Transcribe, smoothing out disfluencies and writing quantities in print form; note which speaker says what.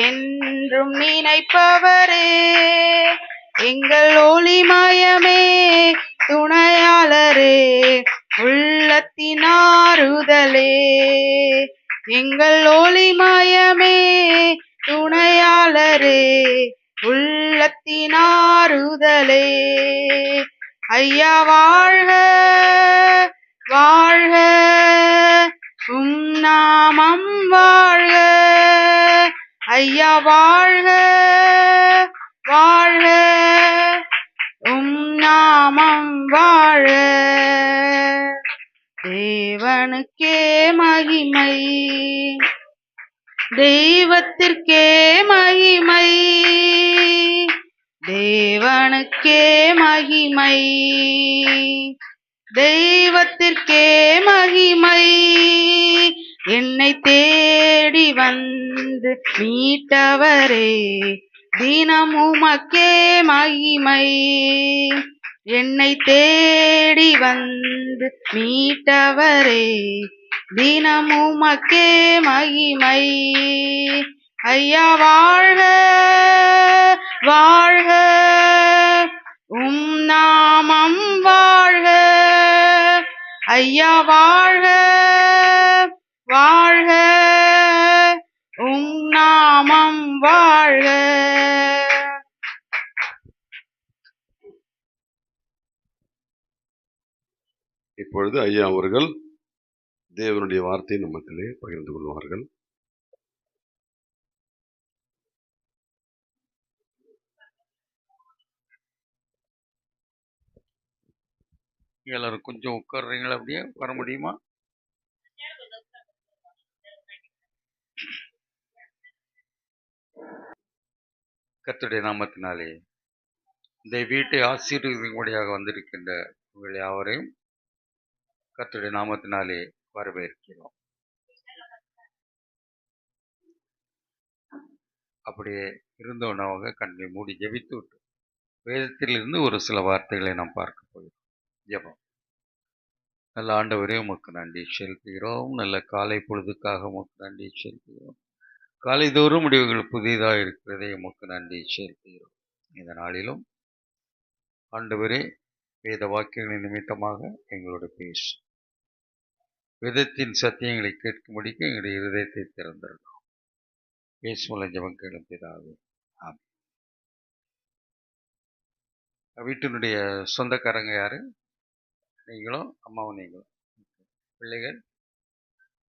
Speaker 1: என்றும் நினைப்பவரே, எங்கள் ஒளிமயமே துணையாளரே, உள்ளத்தின் ஆறுதலே. எங்கள் ஒளிமயமே துணையாளரே, உள்ளத்தின் ஆறுதலே. ஐயா வாழ்க வாழ்க, உம் நாமம் வாழ்க. ஐயா வாழ்க வாழ்க, உம் நாமம் வாழ்க. தேவனுக்கே மகிமை, தெய்வத்திற்கே மகிமை, தேவனுக்கே மகிமை, தெய்வத்திற்கே மகிமை. என்னை தேடி வந்து மீட்டவரே, தினம் உமக்கே மகிமை. என்னை தேடி வந்து மீட்டவரே, தினம் உமக்கே மகிமை. ஐயா வாழ்க வாழ்க, உம் நாமம் வாழ்க. ஐயா வாழ்க வாழ்க, உம் நாமம் வாழ்க.
Speaker 2: இப்பொழுது ஐயா அவர்கள் தேவனுடைய வார்த்தையை நம்மத்திலே பகிர்ந்து கொள்வார்கள்.
Speaker 3: எல்லாரும் கொஞ்சம் உட்கார்றீங்களா? அப்படியே வர முடியுமா? கர்த்தருடைய நாமத்தினாலே இந்த வீட்டை ஆசீர்வதிக்கும்படியாக வந்திருக்கின்ற உங்கள் யாவரையும் கர்த்தருடைய நாமத்தினாலே வரவேற்கிறோம். அப்படியே இருந்தவனவங்க கண்ணை மூடி ஜெபித்து விட்டு வேதத்திலிருந்து ஒரு சில வார்த்தைகளை நாம் பார்க்க போகிறோம். ஜெபம். நல்ல ஆண்டவரே, உமக்கு நன்றி செலுத்துகிறோம். நல்ல காலை பொழுதுக்காக உமக்கு நன்றி செலுத்துகிறோம். காலை தோறும் முடிவுகள் புதிதாக இருக்கிறதே, உமக்கு நன்றி செலுத்துகிறோம். இந்த நாளிலும் ஆண்டவரே, வேத வாக்கியங்களின் நிமித்தமாக எங்களோட பேசு. வேதத்தின் சத்தியங்களை கேட்கும்படிக்கு எங்களுடைய இருதயத்தை திறந்திருக்கிறோம். பேசுமல ஜெபம் கேளும் பிதாவே, ஆமென். வீட்டினுடைய சொந்தக்காரங்க யாரு? நீங்களும் அம்மாவும் நீங்களும். பிள்ளைகள்